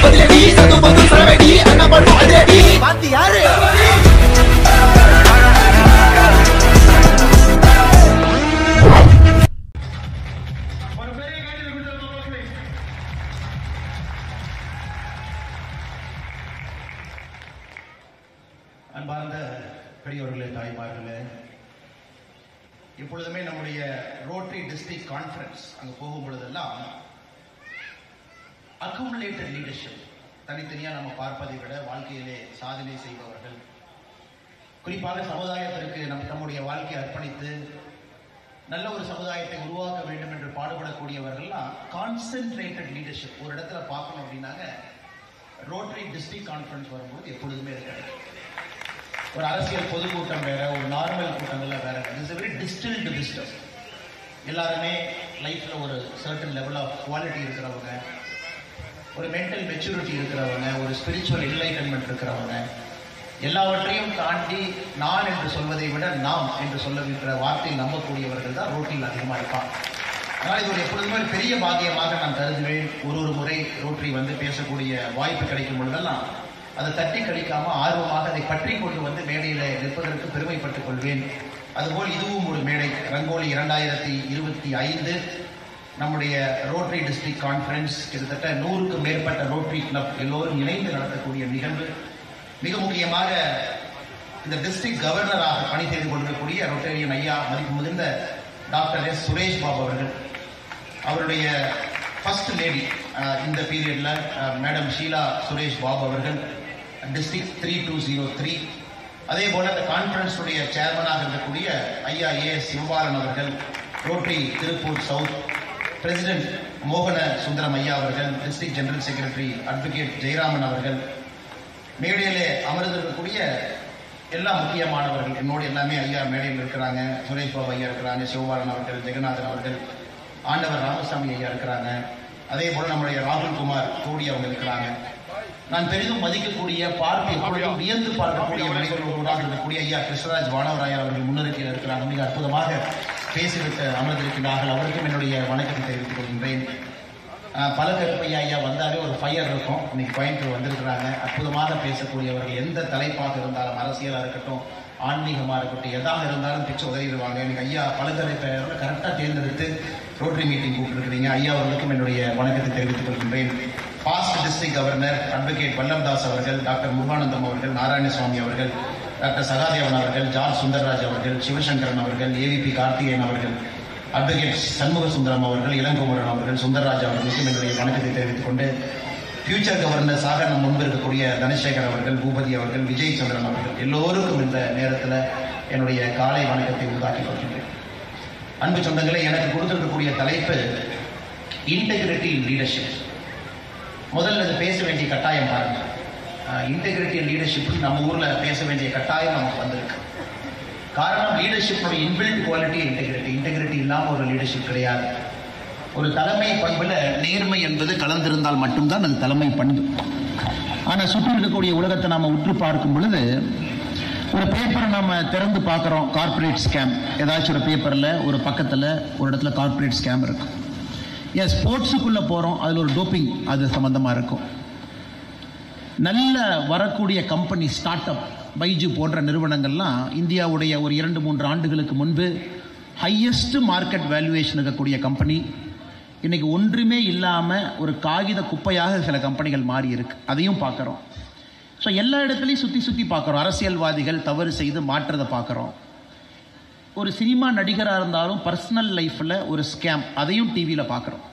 பதிலடி சது பது சரவடி அண்ணா பண்ணு அதேடி பாத்தி யாரு அன்பார்ந்த பெரியவர்களே, தாய்மார்களே, இப்பொழுதுமே நம்முடைய ரோட்டரி டிஸ்ட்ரிக்ட் கான்ஃபரன்ஸ் அங்கே போகும் பொழுதெல்லாம் அக்குமுலேட்டட் லீடர்ஷிப், தனித்தனியாக நம்ம பார்ப்பதை விட வாழ்க்கையிலே சாதனை செய்பவர்கள், குறிப்பாக சமுதாயத்திற்கு நம்முடைய வாழ்க்கையை அர்ப்பணித்து நல்ல ஒரு சமுதாயத்தை உருவாக்க வேண்டும் என்று பாடுபடக்கூடியவர்கள்லாம் கான்சென்ட்ரேட்டட் லீடர்ஷிப் ஒரு இடத்துல பார்க்கணும் அப்படின்னாங்க ரோட்டரி டிஸ்ட்ரிக்ட் கான்ஃபரன்ஸ் வரும்போது எப்பொழுதுமே இருக்காது. ஒரு அரசியல் பொதுக்கூட்டம் வேற, ஒரு நார்மல் கூட்டங்கள்லாம் வேற. It's very distilled wisdom. எல்லாருமே லைஃப்ல ஒரு சர்டன் லெவல் ஆஃப் குவாலிட்டி இருக்கிறவங்க, ஒரு மென்டல் மெச்சூரிட்டி இருக்கிறவங்க, ஒரு ஸ்பிரிச்சுவல் என்லைட்டன்மெண்ட் இருக்கிறவங்க, எல்லாவற்றையும் தாண்டி நான் என்று சொல்வதை விட நாம் என்று சொல்லுகின்ற வார்த்தையை நம்பக்கூடியவர்கள் தான் ரோட்டரியில் அதிகமாக இருப்பாங்க. அதனால் இது ஒரு எப்பொழுதுமே ஒரு பெரிய பாக்கியமாக நான் கருதுவேன். ஒரு முறை ரோட்டரி வந்து பேசக்கூடிய வாய்ப்பு கிடைக்கும் பொழுதெல்லாம் அதை தட்டி கழிக்காம ஆர்வமாக அதை பற்றி கொண்டு வந்து மேடையில் நிற்பதற்கு பெருமைப்பட்டுக் கொள்வேன். அதுபோல் இதுவும் ஒரு மேடை. ரங்கோலி 2025 நம்முடைய ரோட்டரி டிஸ்ட்ரிக்ட் கான்ஃபரன்ஸ், கிட்டத்தட்ட 100க்கும் மேற்பட்ட ரோட்டரி கிளப் எல்லோரும் இணைந்து நடத்தக்கூடிய நிகழ்வு. மிக முக்கியமாக இந்த டிஸ்ட்ரிக்ட் கவர்னராக பணி செய்து கொண்டிருக்கக்கூடிய ரோட்டரியன் ஐயா மதிப்பு மிகுந்த டாக்டர் எஸ் சுரேஷ் பாபு அவர்கள், அவருடைய ஃபர்ஸ்ட் லேடி இந்த பீரியட்ல மேடம் ஷீலா சுரேஷ் பாபு அவர்கள், டிஸ்ட்ரிக்ட் 3203. அதே போல இந்த கான்ஃபரன்ஸுடைய சேர்மனாக இருக்கக்கூடிய ஐயா ஏஎஸ் சிவபாலன் அவர்கள், ரோட்டரி திருப்பூர் சவுத் பிரசிடென்ட் மோகன சுந்தரம் ஐயா அவர்கள், district general secretary advocate Jayaraman அவர்கள், மேடையிலே அமர்ந்திருக்கக்கூடிய எல்லா முக்கியமானவர்கள் என்னோடு எல்லாமே ஐயா மேடையில் இருக்கிறாங்க. சுரேஷ் பாபு ஐயா இருக்கிறாங்க, சிவபாலன் அவர்கள், ஜெகநாதன் அவர்கள், ஆண்டவர் ராமசாமி ஐயா இருக்கிறாங்க. அதே போல நம்முடைய ராகுல் குமார் கோடி அவங்க இருக்கிறாங்க. நான் பெரிதும் மதிக்கக்கூடிய, பார்த்து எப்பொழுதும் வியந்து பார்க்கக்கூடிய மனிதர்களோடு இருக்கக்கூடிய ஐயா கிருஷ்ணராஜ் வானவராயர் அவர்கள் முன்னிறுத்தியில் இருக்கிறாங்க. மிக அற்புதமாக பேசிவிட்டு அமர்ந்திருக்கிறார்கள். அவருக்கும் என்னுடைய வணக்கத்தை தெரிவித்துக் கொள்கின்றேன். பல கருப்பையா ஐயா வந்தாலே ஒரு ஃபயர் இருக்கும். இன்னைக்கு கோயம்புத்தூர் வந்திருக்கிறாங்க. அற்புதமாக பேசக்கூடியவர்கள். எந்த தலைப்பாக இருந்தாலும், அரசியலாக இருக்கட்டும், ஆன்மீகமாக இருக்கட்டும், எதாக இருந்தாலும் பிச்சு உதவிடுவாங்க. எனக்கு ஐயா பலதரப்பை கரெக்டாக தேர்ந்தெடுத்து ரோட்டரி மீட்டிங் கூப்பிட்டுருக்கிறீங்க. ஐயா அவர்களுக்கும் என்னுடைய வணக்கத்தை தெரிவித்துக் கொள்கின்றேன். பாஸ்ட் டிஸ்ட்ரிக்ட் கவர்னர் அட்வொகேட் வல்லம்தாஸ் அவர்கள், டாக்டர் முருகானந்தம் அவர்கள், நாராயணசுவாமி அவர்கள், டாக்டர் சகாதேவன் அவர்கள், ஜார்ஜ் சுந்தர்ராஜ் அவர்கள், சிவசங்கரன் அவர்கள், ஏவிபி கார்த்திகேயன் அவர்கள், அட்வொகேட் சண்முக சுந்தரம் அவர்கள், இளங்குமரன் அவர்கள், சுந்தர்ராஜ் அவர்களுக்கும் என்னுடைய வணக்கத்தை தெரிவித்துக் கொண்டு, ஃபியூச்சர் கவர்னர்ஸாக நம் முன்பு இருக்கக்கூடிய தனசேகர் அவர்கள், பூபதி அவர்கள், விஜய் சந்திரன் அவர்கள் எல்லோருக்கும் இந்த நேரத்தில் என்னுடைய காலை வணக்கத்தை உண்டாக்கிக் கொள்கின்றேன். அன்பு சொந்தங்களே, எனக்கு கொடுத்திருக்கக்கூடிய தலைப்பு இன்டெகிரிட்டி இன் லீடர்ஷிப். முதல்ல இது பேச வேண்டிய கட்டாயம் பாருங்க. இன்டெகிரிட்டி இன் லீடர்ஷிப் நம்ம ஊர்ல பேச வேண்டிய கட்டாயம் நமக்கு வந்திருக்கு. காரணம், லீடர்ஷிப்போட இன்பில்ட் குவாலிட்டி இன்டெகிரிட்டி. இன்டெகிரிட்டி இல்லாமல் ஒரு லீடர்ஷிப் கிடையாது. ஒரு தலைமை பண்புல நேர்மை என்பது கலந்திருந்தால் மட்டும்தான் அது தலைமை பண்பு. ஆனால் சுற்றி இருக்கக்கூடிய உலகத்தை நாம உற்று பார்க்கும் பொழுது, ஒரு பேப்பரை நம்ம திறந்து பார்க்குறோம், கார்பரேட் ஸ்கேம். ஏதாச்சும் ஒரு பேப்பரில் ஒரு பக்கத்தில் ஒரு இடத்துல கார்பரேட் ஸ்கேம் இருக்கும். ஏன் ஸ்போர்ட்ஸுக்குள்ளே போகிறோம், அதில் ஒரு டோப்பிங் அது சம்மந்தமாக இருக்கும். நல்ல வரக்கூடிய கம்பெனி, ஸ்டார்ட் அப், பைஜு போன்ற நிறுவனங்கள்லாம் இந்தியாவுடைய ஒரு 2-3 ஆண்டுகளுக்கு முன்பு ஹையஸ்ட் மார்க்கெட் வேல்யூவேஷன் இருக்கக்கூடிய கம்பெனி இன்னைக்கு ஒன்றுமே இல்லாமல் ஒரு காகித குப்பையாக சில கம்பெனிகள் மாறி இருக்கு. அதையும் பார்க்குறோம். ஸோ எல்லா இடத்துலையும் சுற்றி பார்க்குறோம். அரசியல்வாதிகள் தவறு செய்து மாற்றதை பார்க்குறோம். ஒரு சினிமா நடிகராக இருந்தாலும் பர்சனல் லைஃப்பில் ஒரு ஸ்கேம், அதையும் டிவியில் பார்க்குறோம்.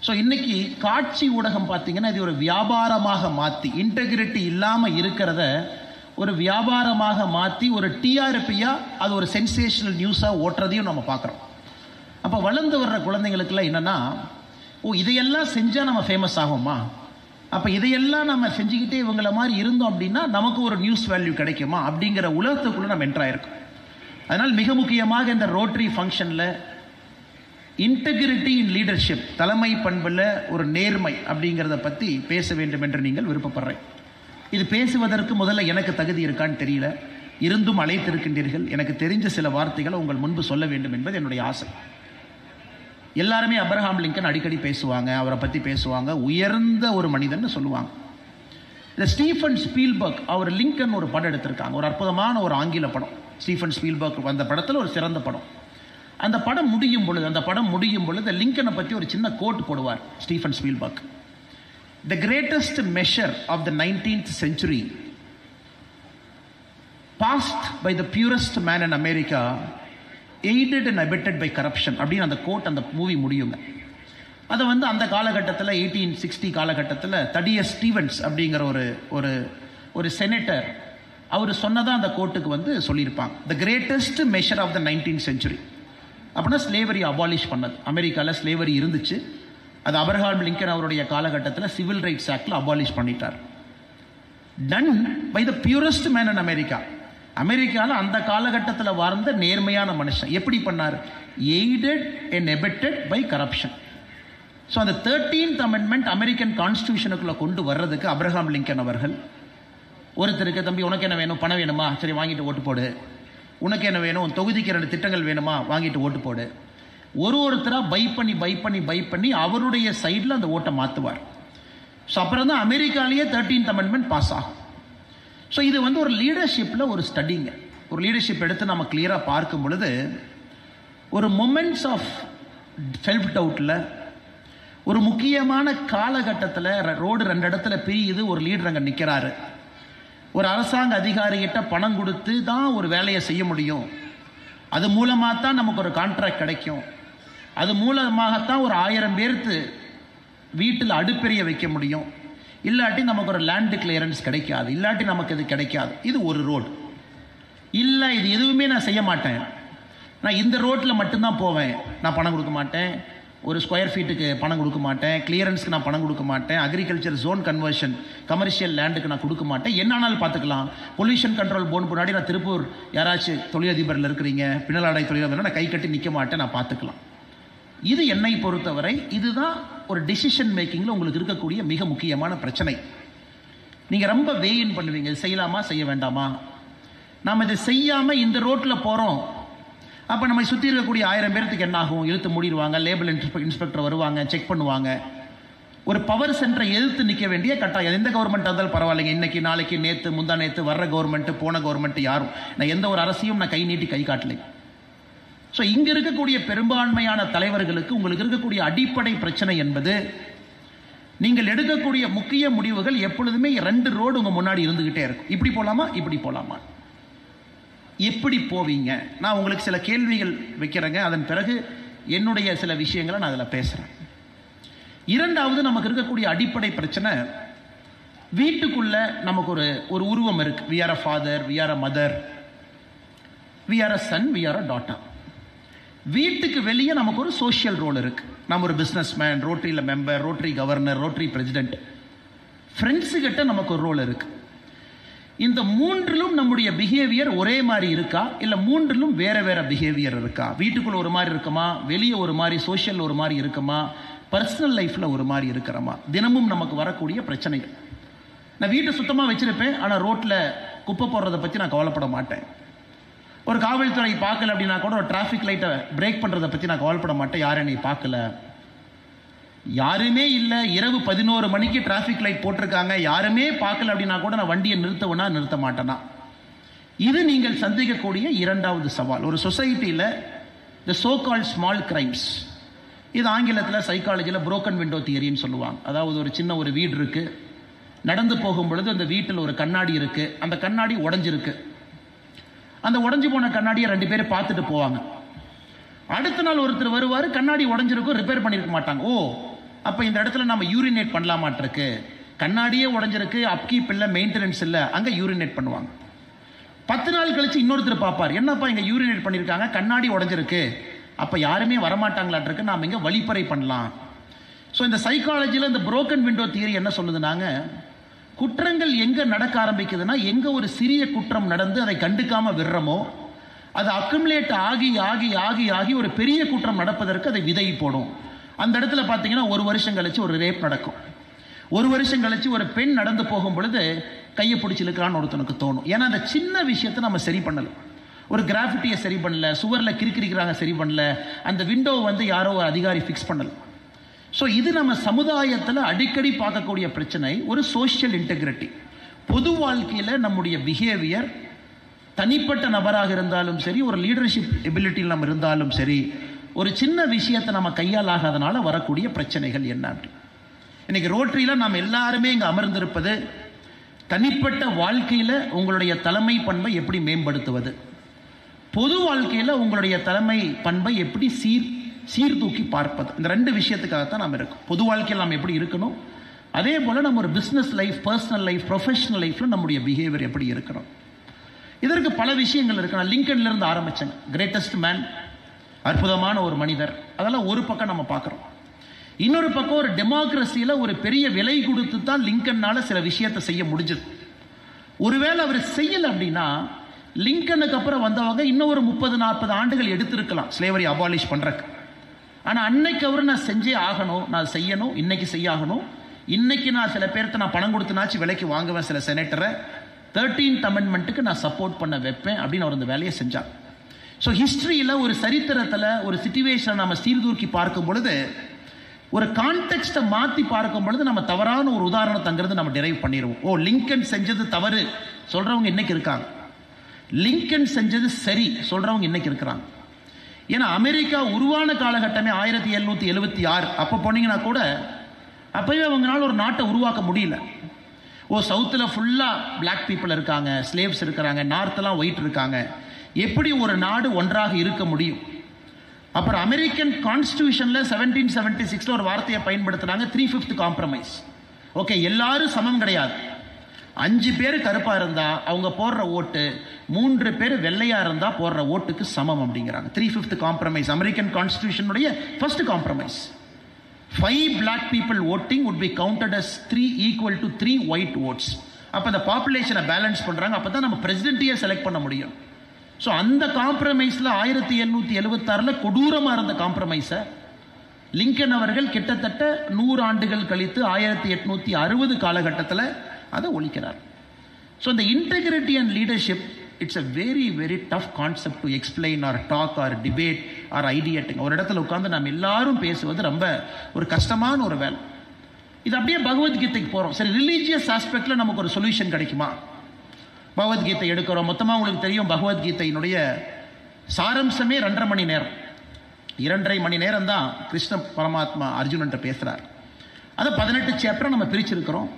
ஸோ இன்னைக்கு காட்சி ஊடகம் பார்த்தீங்கன்னா இது ஒரு வியாபாரமாக மாற்றி, இன்டெகிரிட்டி இல்லாமல் இருக்கிறத ஒரு வியாபாரமாக மாற்றி ஒரு டிஆர்பியாக அது ஒரு சென்சேஷனல் நியூஸாக ஓட்டுறதையும் நம்ம பார்க்குறோம். அப்போ வளர்ந்து வர்ற குழந்தைங்களுக்குலாம் என்னென்னா, இதையெல்லாம் செஞ்சால் நம்ம ஃபேமஸ் ஆகுமா, அப்போ இதையெல்லாம் நம்ம செஞ்சுக்கிட்டே இவங்கள மாதிரி இருந்தோம் அப்படின்னா நமக்கு ஒரு நியூஸ் வேல்யூ கிடைக்குமா அப்படிங்கிற உலகத்துக்குள்ளே நம்ம என்ட்ராயிருக்கோம். அதனால் மிக முக்கியமாக இந்த ரோட்டரி ஃபங்க்ஷனில் இன்டெகிரிட்டி இன் லீடர்ஷிப், தலைமை பண்பில் ஒரு நேர்மை அப்படிங்கிறத பற்றி பேச வேண்டும் என்று நீங்கள் விருப்பப்படுறேன். இது பேசுவதற்கு முதல்ல எனக்கு தகுதி இருக்கான்னு தெரியல, இருந்தும் அழைத்திருக்கின்றீர்கள். எனக்கு தெரிஞ்ச சில வார்த்தைகளை உங்கள் முன்பு சொல்ல வேண்டும் என்பது என்னுடைய ஆசை. எல்லாருமே அப்ரஹாம் லிங்கன் அடிக்கடி பேசுவாங்க, அவரை பற்றி பேசுவாங்க, உயர்ந்த ஒரு மனிதன் சொல்லுவாங்க. இந்த ஸ்டீஃபன் ஸ்பீல்பர்க் அவர் லிங்கன் ஒரு படம் எடுத்திருக்காங்க, ஒரு அற்புதமான ஒரு ஆங்கில படம். ஸ்டீஃபன் ஸ்பீல்பர்க் அந்த படத்தில் ஒரு சிறந்த படம். அந்த படம் முடியும் பொழுது லிங்கனை பற்றி ஒரு சின்ன கோட் போடுவார் Stephen Spielberg. The greatest measure of the 19th century passed by the purest man in America, aided and abetted by corruption அப்படின்னு அந்த கோட் அந்த மூவி முடியுங்க. அதை அந்த காலகட்டத்தில் 1860 காலகட்டத்தில் தடியஸ் ஸ்டீவன்ஸ் அப்படிங்கிற ஒரு செனட்டர் அவர் சொன்னதான் அந்த கோட்டுக்கு சொல்லியிருப்பாங்க. The greatest measure of the 19th century அப்படின்னா ஸ்லேவரி அபாலிஷ் பண்ணது. அமெரிக்காவில் ஸ்லேவரி இருந்துச்சு, அது அப்ரஹாம் லிங்கன் அவருடைய காலகட்டத்தில் சிவில் ரைட்ஸ் ஆக்டில் அபாலிஷ் பண்ணிட்டார். Done by the purest man in America. அமெரிக்காவில் அந்த காலகட்டத்தில் வாழ்ந்த நேர்மையான மனுஷன். எப்படி பண்ணார்? Aided and abetted by corruption. So அந்த 13th அமெண்ட்மெண்ட் அமெரிக்கன் கான்ஸ்டியூஷனுக்குள்ளே கொண்டு வர்றதுக்கு அப்ரஹாம் லிங்கன் அவர்கள் ஒருத்தருக்கு, தம்பி உனக்கு என்ன வேணும், பணம் வேணுமா, சரி வாங்கிட்டு ஓட்டு போடு. உனக்கு என்ன வேணும், தொகுதிக்கு 2 திட்டங்கள் வேணுமா, வாங்கிட்டு ஓட்டு போடு. ஒருத்தராக பை பண்ணி அவருடைய சைடில் அந்த ஓட்டை மாற்றுவார். ஸோ அப்புறம் தான் அமெரிக்காலேயே 13th அமெண்ட்மெண்ட் பாஸ் ஆகும். ஸோ இது ஒரு லீடர்ஷிப்பில் ஒரு ஸ்டடிங்க. ஒரு லீடர்ஷிப் எடுத்து நம்ம கிளியராக பார்க்கும் பொழுது ஒரு மொமெண்ட்ஸ் ஆஃப் செல்ஃப் டவுட்டில் ஒரு முக்கியமான காலகட்டத்தில் ரோடு 2 இடத்துல பிரியுது, ஒரு லீடர் அங்கே நிற்கிறாரு. ஒரு அரசாங்க அதிகாரிகிட்ட பணம் கொடுத்து தான் ஒரு வேலையை செய்ய முடியும், அது மூலமாக தான் நமக்கு ஒரு கான்ட்ராக்ட் கிடைக்கும், அது மூலமாகத்தான் ஒரு 1000 பேர்த்து வீட்டில் அடுப்பெரிய வைக்க முடியும், இல்லாட்டி நமக்கு ஒரு லேண்டு கிளியரன்ஸ் கிடைக்காது, இல்லாட்டி நமக்கு இது கிடைக்காது. இது ஒரு ரோடு. இல்லை இது எதுவுமே நான் செய்ய மாட்டேன், நான் இந்த ரோட்டில் மட்டும்தான் போவேன், நான் பணம் கொடுக்க மாட்டேன், ஒரு ஸ்கொயர் ஃபீட்டுக்கு பணம் கொடுக்க மாட்டேன், கிளியரன்ஸ்க்கு நான் பணம் கொடுக்க மாட்டேன், அக்ரிகல்ச்சர் ஜோன் கன்வர்ஷன் கமர்ஷியல் லேண்டுக்கு நான் கொடுக்க மாட்டேன், என்னானாலும் பார்த்துக்கலாம், பொல்யூஷன் கண்ட்ரோல் போர்டு முன்னாடி நான் திருப்பூர் யாராச்சும் தொழிலதிபரில் இருக்கிறீங்க, பின்னலாடை தொழிலதிபர், நான் கை கட்டி நிற்க மாட்டேன், நான் பார்த்துக்கலாம். இது என்னை பொறுத்தவரை இதுதான் ஒரு டிசிஷன் மேக்கிங்கில் உங்களுக்கு இருக்கக்கூடிய மிக முக்கியமான பிரச்சனை. நீங்கள் ரொம்ப வெயின் பண்ணுவீங்க, இது செய்யலாமா செய்ய வேண்டாமா. நாம் இதை செய்யாமல் இந்த ரோட்டில் போகிறோம், அப்போ நம்ம சுற்றி இருக்கக்கூடிய 1000 பேர்த்துக்கு என்ன ஆகும்? இழுத்து மூடிடுவாங்க, லேபிள் இன்ஸ்பெக்டர் வருவாங்க, செக் பண்ணுவாங்க. ஒரு பவர் சென்டரை எதிர்த்து நிற்க வேண்டிய கட்டாயம். எந்த கவர்மெண்ட் இருந்தாலும் பரவாயில்லைங்க, இன்னைக்கு நாளைக்கு நேற்று முந்தா நேற்று வர்ற கவர்மெண்ட்டு போன கவர்மெண்ட் யாரும், நான் எந்த ஒரு அரசையும் நான் கை நீட்டி கை காட்டலை. ஸோ இங்கே இருக்கக்கூடிய பெரும்பான்மையான தலைவர்களுக்கு உங்களுக்கு இருக்கக்கூடிய அடிப்படை பிரச்சனை என்பது, நீங்கள் எடுக்கக்கூடிய முக்கிய முடிவுகள் எப்பொழுதுமே 2 ரோடு உங்கள் முன்னாடி இருந்துகிட்டே இருக்கும். இப்படி போகலாமா, இப்படி போகலாமா, எப்படி போவீங்க? நான் உங்களுக்கு சில கேள்விகள் வைக்கிறேங்க, அதன் பிறகு என்னுடைய சில விஷயங்களை நான் அதில் பேசுகிறேன். 2வது நமக்கு இருக்கக்கூடிய அடிப்படை பிரச்சனை, வீட்டுக்குள்ள நமக்கு ஒரு உருவம் இருக்கு. we are a father, we are a mother, we are a son, we are a daughter. வீட்டுக்கு வெளியே நமக்கு ஒரு சோஷியல் ரோல் இருக்கு. நம்ம ஒரு பிஸ்னஸ் மேன், ரோட்டரியில் member, Rotary governor, Rotary president. Friends கிட்ட நமக்கு ஒரு ரோல் இருக்கு. இந்த 3லும் நம்முடைய பிஹேவியர் ஒரே மாதிரி இருக்கா, இல்லை 3லும் வேற வேற பிஹேவியர் இருக்கா? வீட்டுக்குள்ள ஒரு மாதிரி இருக்குமா, வெளியே ஒரு மாதிரி, சோஷியல் ஒரு மாதிரி இருக்குமா, பர்சனல் லைஃப்ல ஒரு மாதிரி இருக்கிறோமா? தினமும் நமக்கு வரக்கூடிய பிரச்சனைகள். நான் வீட்டை சுத்தமாக வச்சிருப்பேன், ஆனால் ரோட்டில் குப்பை போடுறதை பற்றி நான் கவலைப்பட மாட்டேன். ஒரு காவல்துறை பார்க்கல அப்படின்னா கூட ஒரு டிராஃபிக் லைட்டை பிரேக் பண்ணுறதை பற்றி நான் கவலைப்பட மாட்டேன், யாரும் என்னை பார்க்கல, யாருமே இல்லை, இரவு 11 மணிக்கு டிராஃபிக் லைட் போட்டிருக்காங்க, யாருமே பார்க்கல அப்படின்னா கூட நான் வண்டியை நிறுத்த மாட்டேனா? இது நீங்கள் சந்திக்கக்கூடிய 2வது சவால். ஒரு சொசைட்டியில் த சோ கால்ட் ஸ்மால் கிரைம்ஸ், இது ஆங்கிலத்தில் சைக்காலஜியில் புரோக்கன் விண்டோ தியரின்னு சொல்லுவாங்க. அதாவது ஒரு சின்ன ஒரு வீடு இருக்கு, நடந்து போகும் பொழுது அந்த வீட்டில் ஒரு கண்ணாடி இருக்கு, அந்த கண்ணாடி உடஞ்சிருக்கு, அந்த உடஞ்சி போன கண்ணாடியை 2 பேர் பார்த்துட்டு போவாங்க. அடுத்த நாள் ஒருத்தர் வருவார், கண்ணாடி உடஞ்சிருக்கும், ரிப்பேர் பண்ணியிருக்க மாட்டாங்க. ஓ, அப்போ இந்த இடத்துல நம்ம யூரினேட் பண்ணலாமாட்டிருக்கு, கண்ணாடியே உடஞ்சிருக்கு, அப்கீப் இல்லை, மெயின்டெனன்ஸ் இல்லை, அங்கே யூரினேட் பண்ணுவாங்க. 10 நாள் கழிச்சு இன்னொருத்தர் பார்ப்பார், என்னப்பா இங்கே யூரினேட் பண்ணியிருக்காங்க, கண்ணாடி உடஞ்சிருக்கு, அப்போ யாருமே வரமாட்டாங்களாட்டிருக்கு, நாம் இங்கே வழிப்பறை பண்ணலாம். ஸோ இந்த சைக்காலஜியில் இந்த புரோக்கன் விண்டோ தியரி என்ன சொல்லுதுனாங்க, குற்றங்கள் எங்கே நடக்க ஆரம்பிக்குதுன்னா, எங்கே ஒரு சிறிய குற்றம் நடந்து அதை கண்டுக்காமல் விடுறோமோ, அது அக்குமுலேட் ஆகி ஆகி ஆகி ஆகி ஒரு பெரிய குற்றம் நடப்பதற்கு அதை விதை போடும். அந்த இடத்துல பார்த்தீங்கன்னா 1 வருஷம் கழிச்சு ஒரு ரேப் நடக்கும், 1 வருஷம் கழிச்சு ஒரு பெண் நடந்து போகும் பொழுது கையை பிடிச்சி இழுக்கிறான்னு ஒருத்தனுக்கு தோணும். ஏன்னா அந்த சின்ன விஷயத்தை நம்ம சரி பண்ணலாம். ஒரு கிராஃபிட்டியை சரி பண்ணல, சுவரில் கிறுக்கிறிக்கிறாங்க சரி பண்ணல, அந்த விண்டோ வந்து யாரோ ஒரு அதிகாரி ஃபிக்ஸ் பண்ணல. ஸோ இது நம்ம சமுதாயத்தில் அடிக்கடி பார்க்கக்கூடிய பிரச்சனை, ஒரு சோஷியல் இன்டெகிரிட்டி. பொது வாழ்க்கையில் நம்முடைய பிஹேவியர், தனிப்பட்ட நபராக இருந்தாலும் சரி, ஒரு லீடர்ஷிப் எபிலிட்டியில் நம்ம இருந்தாலும் சரி, ஒரு சின்ன விஷயத்தை நம்ம கையால் ஆகாதனால வரக்கூடிய பிரச்சனைகள் என்ன அப்படி. இன்னைக்கு ரோட்டரியில் நாம் எல்லாருமே இங்கே அமர்ந்திருப்பது, தனிப்பட்ட வாழ்க்கையில் உங்களுடைய தலைமை பண்பை எப்படி மேம்படுத்துவது, பொது வாழ்க்கையில் உங்களுடைய தலைமை பண்பை எப்படி சீர்தூக்கி பார்ப்பது, இந்த ரெண்டு விஷயத்துக்காகத்தான் நாம் இருக்கோம். பொது வாழ்க்கையில் நாம் எப்படி இருக்கணும், அதே போல் நம்ம ஒரு business life, personal life, professional லைஃப்பில் நம்முடைய பிஹேவியர் எப்படி இருக்கணும். இதற்கு பல விஷயங்கள் இருக்கு. நான் லிங்கன்லேருந்து ஆரம்பித்தேன். கிரேட்டஸ்ட் மேன், அற்புதமான ஒரு மனிதர். அதெல்லாம் ஒரு பக்கம் நம்ம பார்க்குறோம். இன்னொரு பக்கம் ஒரு டெமோக்ரஸியில் ஒரு பெரிய விலை கொடுத்து தான் லிங்கன்னால சில விஷயத்தை செய்ய முடிஞ்சது. ஒருவேளை அவர் செய்யலை அப்படின்னா லிங்கனுக்கு அப்புறம் வந்தவங்க இன்னும் ஒரு 30-40 ஆண்டுகள் எடுத்திருக்கலாம் ஸ்லேவரி அபாலிஷ் பண்ணுறக்கு. ஆனால் அன்னைக்கு அவர் நான் செஞ்சே ஆகணும், நான் செய்யணும், இன்னைக்கு செய்ய ஆகணும், இன்னைக்கு நான் சில பேர்த்த நான் பணம் கொடுத்துனாச்சு விலைக்கு வாங்குவேன், சில செனட்டரை 13th அமெண்ட்மெண்ட்டுக்கு நான் சப்போர்ட் பண்ண வைப்பேன் அப்படின்னு அவர் அந்த வேலையை செஞ்சார். ஸோ ஹிஸ்ட்ரியில் ஒரு சரித்திரத்தில் ஒரு சிச்சுவேஷனை நம்ம சீர்தூக்கி பார்க்கும் பொழுது, ஒரு கான்டெக்ஸ்ட்டை மாற்றி பார்க்கும் பொழுது நம்ம தவறான ஒரு உதாரணத்தை அங்கிருந்து நம்ம டிரைவ் பண்ணிடுவோம். ஓ, லிங்கன் செஞ்சது தவறு சொல்கிறவங்க இன்னைக்கு இருக்காங்க, லிங்கன் செஞ்சது சரி சொல்கிறவங்க இன்னைக்கு இருக்கிறாங்க. ஏன்னா அமெரிக்கா உருவான காலகட்டமே 1776. அப்போ போனீங்கன்னா கூட அப்போவே அவங்களால ஒரு நாட்டை உருவாக்க முடியல. ஓ, சவுத்தில் ஃபுல்லாக பிளாக் பீப்புள் இருக்காங்க, ஸ்லேவ்ஸ் இருக்கிறாங்க, நார்த்தெல்லாம் ஒயிட் இருக்காங்க, எப்படி ஒரு நாடு ஒன்றாக இருக்க முடியும்? அப்புறம் அமெரிக்கன் கான்ஸ்டியூஷனில் 1776 ஒரு வார்த்தையை பயன்படுத்துகிறாங்க, 3/5 காம்ப்ரமைஸ். ஓகே, எல்லாரும் சமம் கிடையாது. 5 பேர் கருப்பாக இருந்தால் அவங்க போடுற ஓட்டு 3 பேர் வெள்ளையாக இருந்தால் போடுற ஓட்டுக்கு சமம் அப்படிங்கிறாங்க. 3/5 காம்ப்ரமைஸ் அமெரிக்கன் கான்ஸ்டியூஷனுடைய first compromise. 5 black people voting would be counted as 3 equal to 3 white votes. அப்போ அந்த பாப்புலேஷனை பேலன்ஸ் பண்ணுறாங்க. அப்போ தான் நம்ம பிரசிடென்ட்டையே செலக்ட் பண்ண முடியும். ஸோ அந்த காம்ப்ரமைஸில் 1776 கொடூரமாக இருந்த காம்ப்ரமைஸை லிங்கன் அவர்கள் கிட்டத்தட்ட 100 ஆண்டுகள் கழித்து 1860 காலகட்டத்தில் அதை ஒழிக்கிறார். ஸோ இந்த integrity and leadership, it's a very very tough concept to explain or talk or debate or ideating. ஒரு இடத்துல உட்காந்து நம்ம எல்லாரும் பேசுவது ரொம்ப ஒரு கஷ்டமான ஒரு வேலை. இது அப்படியே பகவத்கீதைக்கு போகிறோம். சரி, ரிலீஜியஸ் ஆஸ்பெக்டில் நமக்கு ஒரு சொல்யூஷன் கிடைக்குமா? பகவத்கீதை எடுக்கிறோம். மொத்தமாக உங்களுக்கு தெரியும், பகவத்கீதையினுடைய சாரம்சமே 2.5 மணி நேரம். 2.5 மணி நேரம் தான் கிருஷ்ண பரமாத்மா அர்ஜுனன்ட்ட பேசுகிறார். அதை 18 சாப்டரை நம்ம பிரிச்சிருக்கிறோம்.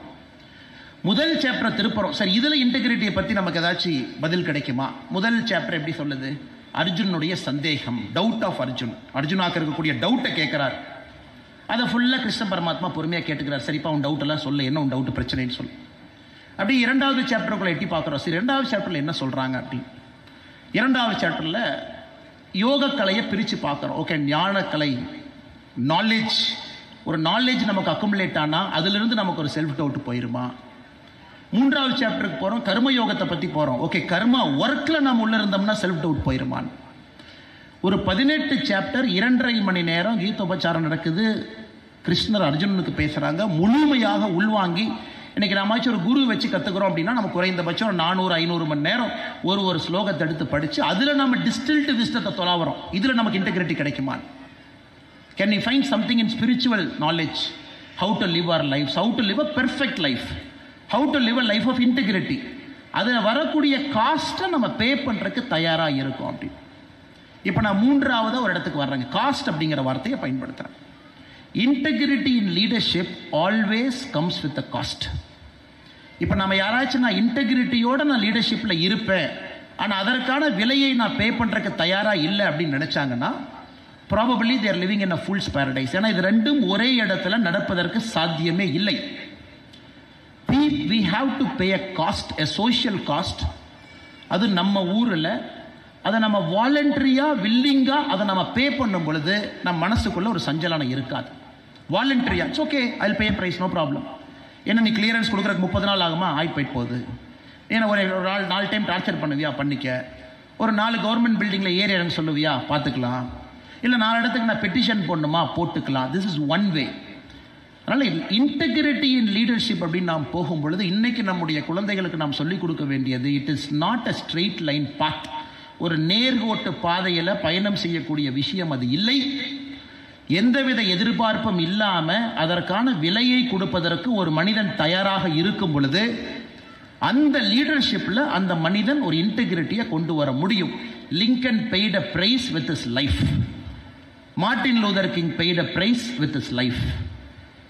முதல் சாப்டரை திருப்புறோம். சரி, இதில் இன்டெகிரிட்டியை பற்றி நமக்கு ஏதாச்சும் பதில் கிடைக்குமா? முதல் சாப்டர் எப்படி சொல்லுது? அர்ஜுனுடைய சந்தேகம், டவுட் ஆஃப் அர்ஜுன். அர்ஜுனாக்கு இருக்கக்கூடிய டவுட்டை கேட்குறார். அதை ஃபுல்லாக கிருஷ்ண பரமாத்மா பொறுமையாக கேட்டுக்கிறார். சரிப்பா, உன் டவுட் எல்லாம் சொல்லு, என்ன உன் டவுட் பிரச்சனைன்னு சொல்லு. அப்படி 2வது சாப்டருக்குள்ள எட்டி பார்க்குறோம். சரி, 2வது சாப்டரில் என்ன சொல்கிறாங்க அப்படி. 2வது சாப்டரில் யோகக்கலையை பிரித்து பார்க்குறோம். ஓகே, ஞானக்கலை, நாலேஜ், ஒரு நாலேஜ் நமக்கு அக்குமுலேட் ஆனால் அதிலிருந்து நமக்கு ஒரு செல்ஃப் டவுட் போயிருமா? 3வது சாப்டருக்கு போகிறோம், கர்மயோகத்தை பற்றி போகிறோம். ஓகே, கர்மா ஒர்க்கில் நம்ம உள்ளே இருந்தோம்னா செல்ஃப் டவுட் போயிருமான்னு. ஒரு 18 சாப்டர் 2.5 மணி நேரம் கீதோபச்சாரம் நடக்குது. கிருஷ்ணர் அர்ஜுனனுக்கு பேசுகிறாங்க. முழுமையாக உள்வாங்கி, இன்னைக்கு நாமாச்சும் ஒரு குரு வச்சு கற்றுக்கிறோம் அப்படின்னா நம்ம குறைந்தபட்சம் 400-500 மணி நேரம் ஒரு ஸ்லோகத்தை எடுத்து படித்து அதில் நம்ம டிஸ்டில்டு விஸ்டத்தை தொலாவறோம். இதில் நமக்கு இன்டெகிரிட்டி கிடைக்குமா? Can you find something in spiritual knowledge? How to live our life, how to live a perfect life, how to live a life of integrity. அதில் வரக்கூடிய காஸ்ட்டை நம்ம பே பண்ணுறதுக்கு தயாராக இருக்கும் அப்படி. இப்போ நான் 3வது ஒரு இடத்துக்கு வர்றேங்க. காஸ்ட் அப்படிங்கிற வார்த்தையை பயன்படுத்துகிறேன். Integrity in leadership always comes with a cost. இப்போ நம்ம யாராச்சும் நான் இன்டெகிரிட்டியோட நான் லீடர்ஷிப்பில் இருப்பேன், ஆனால் அதற்கான விலையை நான் பே பண்ணுறதுக்கு தயாராக இல்லை அப்படின்னு நினச்சாங்கன்னா probably they're living in a fool's paradise. ஏன்னா இது ரெண்டும் ஒரே இடத்துல நடப்பதற்கு சாத்தியமே இல்லை. We have to pay a cost, a social cost. அது நம்ம ஊரில் அதை நம்ம வாலண்டரியாக வில்லிங்காக அதை நம்ம பே பண்ணும் பொழுது நம்ம மனசுக்குள்ளே ஒரு சஞ்சலனம் இருக்காது. வாலண்டரியாக it's okay, I will pay price, no problem. ஏன்னா நீ கிளியரன்ஸ் கொடுக்குறக்கு 30 நாள் ஆகுமா? போயிட்டு போகுது. ஏன்னா ஒரு 4 டைம் டார்ச்சர் பண்ணுவியா? பண்ணிக்க. ஒரு 4 கவர்மெண்ட் பில்டிங்கில் ஏறிறன்னு சொல்லுவியா? பார்த்துக்கலாம். இல்லை 4 இடத்துக்கு நான் பெட்டிஷன் போடணுமா? போட்டுக்கலாம். This is one way. அதனால் இன்டெகிரிட்டி இன் லீடர்ஷிப் அப்படின்னு நாம் போகும் பொழுது இன்னைக்கு நம்முடைய குழந்தைகளுக்கு நாம் சொல்லிக் கொடுக்க வேண்டியது, it is not a straight line path. ஒரு நேர்கோட்டு பாதையில் பயணம் செய்யக்கூடிய விஷயம் அது இல்லை. எந்தவித எதிர்பார்ப்பும் இல்லாமல் அதற்கான விலையை கொடுப்பதற்கு ஒரு மனிதன் தயாராக இருக்கும் பொழுது அந்த லீடர்ஷிப்பில் அந்த மனிதன் ஒரு இன்டெகிரிட்டியை கொண்டு வர முடியும். Lincoln paid a price with his life. Martin Luther King paid a price with his life.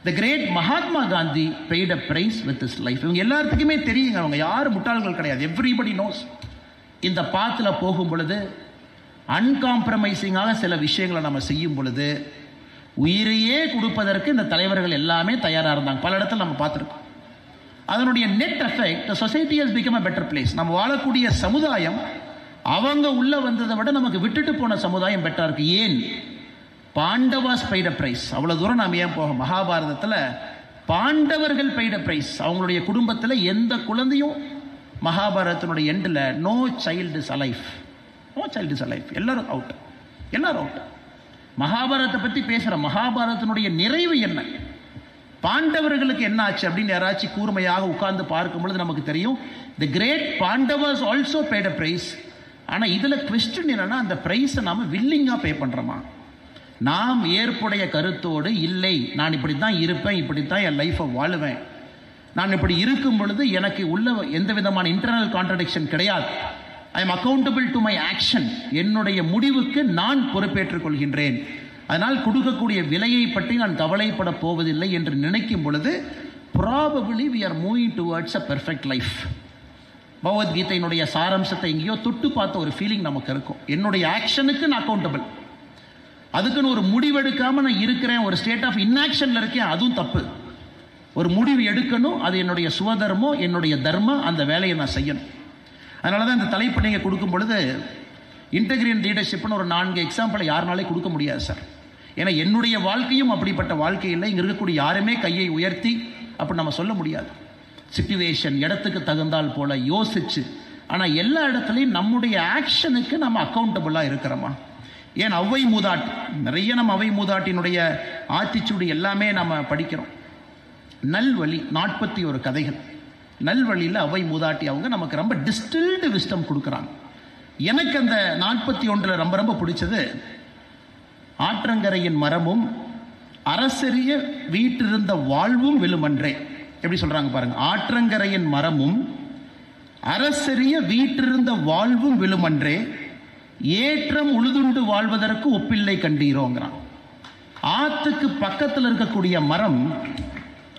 The great Mahatma Gandhi paid a price with his life. இவங்க எல்லாத்துக்குமே தெரியுங்க, அவங்க யாரும் முட்டாள்கள் கிடையாது. Everybody knows. இந்த பாத்தில் போகும் பொழுது அன்காம்ப்ரமைசிங்காக சில விஷயங்களை நம்ம செய்யும் பொழுது உயிரையே கொடுப்பதற்கு இந்த தலைவர்கள் எல்லாமே தயாராக இருந்தாங்க. பல இடத்துல நம்ம பார்த்துருக்கோம். அதனுடைய net effect society has become a better place. நம்ம வாழக்கூடிய சமுதாயம் அவங்க உள்ள வந்ததை விட நமக்கு விட்டுட்டு போன சமுதாயம் பெட்டராக இருக்கு. ஏன்? Pandavas paid a price. அவ்வளோ தூரம் நாம் ஏன் போக? மகாபாரதத்தில் பாண்டவர்கள் பெய்ட் அ பிரைஸ். அவங்களுடைய குடும்பத்தில் எந்த குழந்தையும் மகாபாரதத்தினுடைய எண்டில் no child is alive, no child is alive, எல்லாரும் அவுட், எல்லாரும் அவுட். மகாபாரதத்தை பற்றி பேசுகிற மகாபாரதத்தினுடைய நிறைவு என்ன, பாண்டவர்களுக்கு என்ன ஆச்சு அப்படின்னு யாராச்சும் கூர்மையாக உட்கார்ந்து பார்க்கும் பொழுது நமக்கு தெரியும். தி great Pandavas also paid a price. ஆனால் இதில் குவெஸ்டின் என்னன்னா, அந்த ப்ரைஸை நாம் வில்லிங்காக பே பண்ணுறோமா? நாம் ஏற்புடைய கருத்தோடு இல்லை, நான் இப்படி தான் இருப்பேன், இப்படி தான் என் லைஃப்பை வாழுவேன், நான் இப்படி இருக்கும் பொழுது எனக்கு உள்ள எந்த விதமான இன்டர்னல் கான்ட்ரடிக்ஷன் கிடையாது, I am accountable to my action, என்னுடைய முடிவுக்கு நான் பொறுப்பேற்றுக் கொள்கின்றேன், அதனால் கொடுக்கக்கூடிய விலையை பற்றி நான் கவலைப்பட போவதில்லை என்று நினைக்கும் பொழுது probably we are moving towards a perfect life. பகவத்கீதையினுடைய சாராம்சத்தை எங்கேயோ தொட்டு பார்த்த ஒரு ஃபீலிங் நமக்கு இருக்கும். என்னுடைய ஆக்ஷனுக்கு நான் அக்கௌண்டபிள், அதுக்குன்னு ஒரு முடிவெடுக்காமல் நான் இருக்கிறேன், ஒரு ஸ்டேட் ஆஃப் இன்ஆக்ஷனில் இருக்கேன், அதுவும் தப்பு. ஒரு முடிவு எடுக்கணும், அது என்னுடைய சுவதர்மம், என்னுடைய தர்மம், அந்த வேலையை நான் செய்யணும். அதனால தான் இந்த தலைப்பு நீங்கள் கொடுக்கும் பொழுது இன்டெகிரியன் லீடர்ஷிப்னு ஒரு 4 எக்ஸாம்பிளை யாருனாலே கொடுக்க முடியாது சார். ஏன்னா என்னுடைய வாழ்க்கையும் அப்படிப்பட்ட வாழ்க்கை இல்லை. இங்கே இருக்கக்கூடிய யாருமே கையை உயர்த்தி அப்படி நம்ம சொல்ல முடியாது. சிச்சுவேஷன் இடத்துக்கு தகுந்தால் போல யோசிச்சு, ஆனால் எல்லா இடத்துலையும் நம்முடைய ஆக்ஷனுக்கு நம்ம அக்கௌண்டபிளாக இருக்கிறோமா? ஏன் ஔவை மூதாட்டி, நிறைய நம்ம ஔவை மூதாட்டினுடைய ஆத்திச்சூடி எல்லாமே நம்ம படிக்கிறோம். நல்வழி 41 கதைகள். நல்வழியில் ஔவை மூதாட்டி அவங்க நமக்கு ரொம்ப டிஸ்டில்டு விஸ்டம் கொடுக்குறாங்க. எனக்கு அந்த 41 ரொம்ப ரொம்ப பிடிச்சது, ஆற்றங்கரையின் மரமும் அரசரிய வீட்டிருந்த வாழ்வும் விழுமன்றே. எப்படி சொல்றாங்க பாருங்க, ஆற்றங்கரையின் மரமும் அரசரிய வீட்டிருந்த வாழ்வும் விழுமன்றே, ஏற்றம் உழுதுண்டு வாழ்வதற்கு ஒப்பில்லை கண்டீரோங்கிறான். ஆத்துக்கு பக்கத்தில் இருக்கக்கூடிய மரம்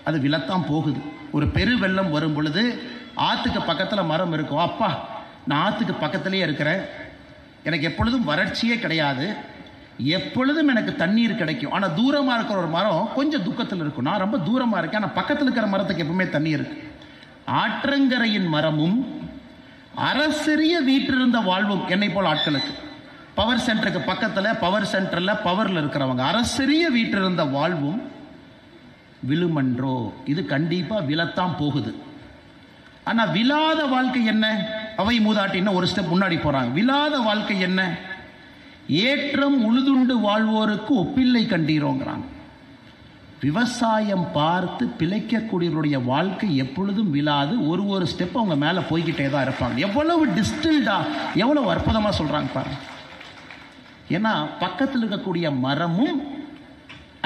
அது விழத்தான் போகுது. ஒரு பெரு வெள்ளம் வரும் பொழுது ஆற்றுக்கு பக்கத்தில் மரம் இருக்கும். அப்பா, நான் ஆற்றுக்கு பக்கத்திலே இருக்கிறேன், எனக்கு எப்பொழுதும் வறட்சியே கிடையாது, எப்பொழுதும் எனக்கு தண்ணீர் கிடைக்கும். ஆனால் தூரமாக இருக்கிற ஒரு மரம் கொஞ்சம் துக்கத்தில் இருக்கும். நான் ரொம்ப தூரமாக இருக்கேன், ஆனால் பக்கத்தில் இருக்கிற மரத்துக்கு எப்பவுமே தண்ணி இருக்கு. ஆற்றங்கரையின் மரமும் அரசரிய வீட்டிருந்த வாழ்வும், என்னை போல் ஆட்களுக்கு பவர் சென்டருக்கு பக்கத்தில், பவர் சென்டரில் பவரில் இருக்கிறவங்க, அரசரிய வீட்டிருந்த வாழ்வும் விழுமன்றோ, இது கண்டிப்பாக விழத்தான் போகுது. ஆனால் விழாத வாழ்க்கை என்ன? அவை மூதாட்டின்னு ஒரு ஸ்டெப் முன்னாடி போகிறாங்க. விழாத வாழ்க்கை என்ன? ஏற்றம் உழுதுண்டு வாழ்வோருக்கு ஒப்பில்லை கண்டீரோங்கிறாங்க. விவசாயம் பார்த்து பிழைக்கக்கூடியவருடைய வாழ்க்கை எப்பொழுதும் விழாது. ஒரு ஸ்டெப் அவங்க மேலே போய்கிட்டே தான் இருப்பாங்க. எவ்வளவு டிஸ்டில்டா, எவ்வளவு அற்புதமாக சொல்கிறாங்க பாருங்க. ஏன்னா பக்கத்தில் இருக்கக்கூடிய மரமும்,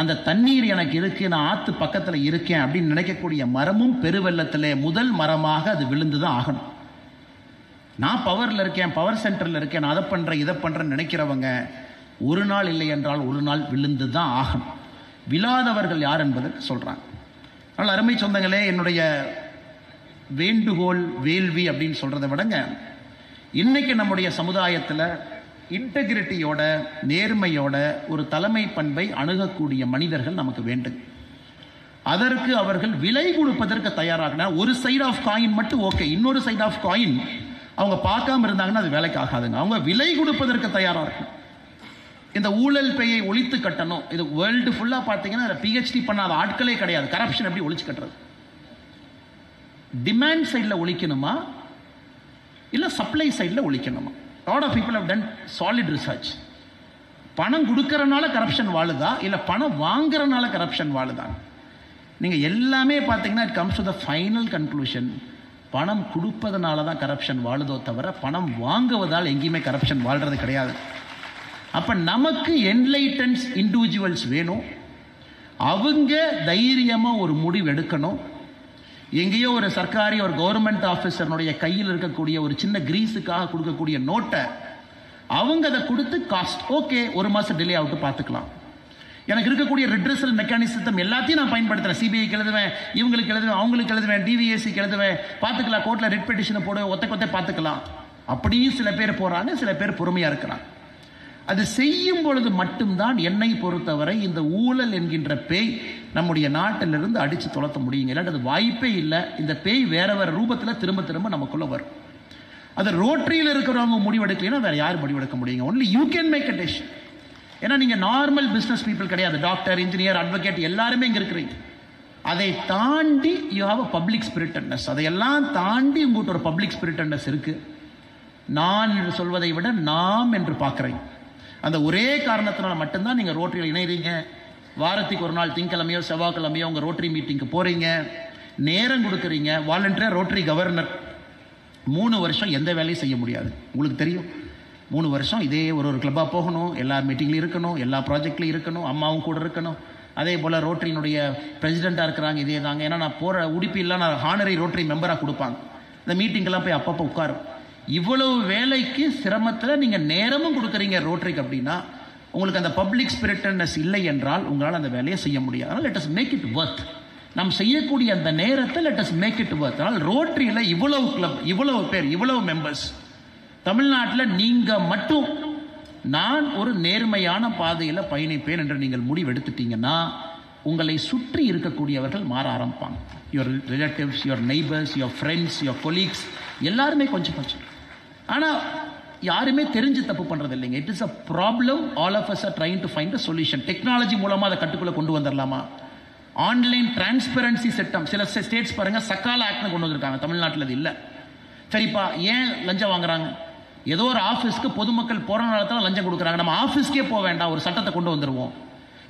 அந்த தண்ணீர் எனக்கு இருக்கு, நான் ஆற்று பக்கத்தில் இருக்கேன் அப்படின்னு நினைக்கக்கூடிய மரமும் பெருவெள்ளத்தில் முதல் மரமாக அது விழுந்து தான் ஆகணும். நான் பவரில் இருக்கேன், பவர் சென்டரில் இருக்கேன், நான் அதை பண்ணுறேன் இதை பண்ணுறேன்னு நினைக்கிறவங்க ஒரு நாள் இல்லை என்றால் ஒரு நாள் விழுந்து தான் ஆகணும். விழாதவர்கள் யார் என்பதற்கு சொல்கிறாங்க. அதனால் அருமை சொந்தங்களே, என்னுடைய வேண்டுகோள் வேள்வி அப்படின்னு சொல்கிறத விடங்க, இன்னைக்கு நம்முடைய சமுதாயத்தில் இன்டெகிரிட்டியோட, நேர்மையோட ஒரு தலைமை பண்பை அணுகக்கூடிய மனிதர்கள் நமக்கு வேண்டும். அதற்கு அவர்கள் விலை கொடுப்பதற்கு தயாராக, ஒரு சைடு ஆஃப் காயின் மட்டும் ஓகே, இன்னொரு சைடு ஆஃப் காயின் அவங்க பார்க்காம இருந்தாங்கன்னா அது வேலைக்கு ஆகாதுங்க. அவங்க விலை கொடுப்பதற்கு தயாராக இருக்கும். இந்த ஊழல் பெயை ஒழித்து கட்டணும், இது வேர்ல்டு ஃபுல்லாக பார்த்தீங்கன்னா PhD பண்ணாத ஆட்களே கிடையாது. கரப்ஷன் எப்படி ஒழிச்சு கட்டுறது? டிமாண்ட் சைடில் ஒழிக்கணுமா இல்லை சப்ளை சைடில் ஒழிக்கணுமா? lot of people have done solid research. பணம் கொடுக்கறனால கரப்ஷன் வாழுதா இல்லை பணம் வாங்குறனால கரப்ஷன் வாழுதா? நீங்கள் எல்லாமே பார்த்தீங்கன்னா it comes to the final conclusion, பணம் கொடுப்பதனால தான் கரப்ஷன் வாழுதோ தவிர பணம் வாங்குவதால் எங்கேயுமே கரப்ஷன் வாழ்றது கிடையாது. அப்போ நமக்கு என்லைட்டன்ஸ் இண்டிவிஜுவல்ஸ் வேணும். அவங்க தைரியமாக ஒரு முடிவு எடுக்கணும். எங்கேயோ ஒரு சர்க்காரி ஒரு கவர்மெண்ட் ஆஃபீஸர்னுடைய கையில் இருக்கக்கூடிய ஒரு சின்ன கிரீஸுக்காக கொடுக்கக்கூடிய நோட்டை அவங்க அதை கொடுத்து காஸ்ட் ஓகே 1 மாதம் டிலே ஆகிட்டு பார்த்துக்கலாம். எனக்கு இருக்கக்கூடிய ரிட்ரஸல் மெக்கானிசம் எல்லாத்தையும் நான் பயன்படுத்துகிறேன். சிபிஐக்கு எழுதுவேன், இவங்களுக்கு எழுதுவேன், அவங்களுக்கு எழுதுவேன், டிவிஎஸ்சிக்கு எழுதுவேன், பார்த்துக்கலாம், கோர்ட்டில் ரிட் பெட்டிஷனை போடுவேன், ஒத்த பார்த்துக்கலாம். அப்படியும் சில பேர் போகிறாங்க, சில பேர் பொறுமையாக இருக்கிறாங்க. அது செய்யும் பொழுது மட்டும்தான் என்னை பொறுத்தவரை இந்த ஊழல் என்கின்ற பேய் நம்முடைய நாட்டிலிருந்து அடித்து துரத்த முடியுங்க. இல்லாட்டி அது வாய்ப்பே இல்லை. இந்த பேய் வேற வேற ரூபத்தில் திரும்ப திரும்ப நமக்குள்ள வரும். அது ரோட்டரியில் இருக்கிறவங்க முடிவெடுக்கலைன்னா வேற யார் முடிவெடுக்க முடியுங்க? Only you can make a decision. ஏன்னா நீங்கள் நார்மல் பிஸ்னஸ் பீப்புள் கிடையாது. டாக்டர், இன்ஜினியர், அட்வொகேட் எல்லாருமே இங்கே இருக்கிறீங்க. அதை தாண்டி you have a public spiritedness. அதையெல்லாம் தாண்டி உங்கள்கிட்ட ஒரு பப்ளிக் ஸ்பிரிட்டட்னஸ் இருக்குது. நான் என்று சொல்வதை விட நாம் என்று பார்க்குறேன். அந்த ஒரே காரணத்தினால மட்டும்தான் நீங்கள் ரோட்டரியில் இணைகிறீங்க. வாரத்துக்கு ஒரு நாள் திங்கக்கிழமையோ செவ்வாய்க்கிழமையோ உங்கள் ரோட்டரி மீட்டிங்க்கு போகிறீங்க, நேரம் கொடுக்குறீங்க. வாலண்டியர் ரோட்டரி கவர்னர் 3 வருஷம் எந்த வேலையும் செய்ய முடியாது. உங்களுக்கு தெரியும், 3 வருஷம் இதே ஒரு கிளப்பாக போகணும், எல்லா மீட்டிங்லையும் இருக்கணும், எல்லா ப்ராஜெக்ட்லையும் இருக்கணும், அம்மாவும் கூட இருக்கணும். அதே போல் ரோட்டரியினுடைய பிரசிடெண்ட்டாக இருக்கிறாங்க, இதே தாங்க. ஏன்னா நான் போகிற உடுப்பிலாம் நான் ஹானரி ரோட்டரி மெம்பராக கொடுப்பாங்க. இந்த மீட்டிங்கெல்லாம் போய் அப்பப்போ உட்காரும். இவ்வளவு வேலைக்கு சிரமத்தில் நீங்கள் நேரமும் கொடுக்குறீங்க ரோட்டரிக்கு அப்படின்னா உங்களுக்கு அந்த பப்ளிக் ஸ்பிரிட்டட்னஸ் இல்லை என்றால் உங்களால் அந்த வேலையை செய்ய முடியாது. அதனால் லெட் அஸ் மேக் இட் வர்த். நாம் செய்யக்கூடிய அந்த நேரத்தை லெட் அஸ் மேக் இட் வர்த். அதனால் ரோட்டரியில் இவ்வளவு கிளப், இவ்வளவு பேர், இவ்வளவு மெம்பர்ஸ், தமிழ்நாட்டில் நீங்கள் மட்டும் நான் ஒரு நேர்மையான பாதையில் பயணிப்பேன் என்று நீங்கள் முடிவெடுத்துட்டீங்கன்னா உங்களை சுற்றி இருக்கக்கூடியவர்கள் மாற ஆரம்பிப்பாங்க. Your relatives, your neighbours, your friends, your colleagues எல்லாருமே கொஞ்சம் கொஞ்சம். ஆனால் யாருமே தெரிஞ்சு தப்பு பண்ணுறது இல்லைங்க. It is a problem. All of us are trying to find a solution. Technology மூலமாக அதை கட்டுக்குள்ளே கொண்டு வந்துடலாமா? ஆன்லைன் டிரான்ஸ்பரன்சி சட்டம் சில ஸ்டேட்ஸ் பாருங்கள், சக்காலா ஆக்ட்னு கொண்டு வந்திருக்காங்க. தமிழ்நாட்டில் அது இல்லை. சரிப்பா, ஏன் லஞ்சம் வாங்குறாங்க? ஏதோ ஒரு ஆஃபீஸ்க்கு பொதுமக்கள் போகிற நேரத்தில் லஞ்சம் கொடுக்குறாங்க. நம்ம ஆஃபீஸ்க்கே போக வேண்டாம், ஒரு சட்டத்தை கொண்டு வந்துடுவோம்.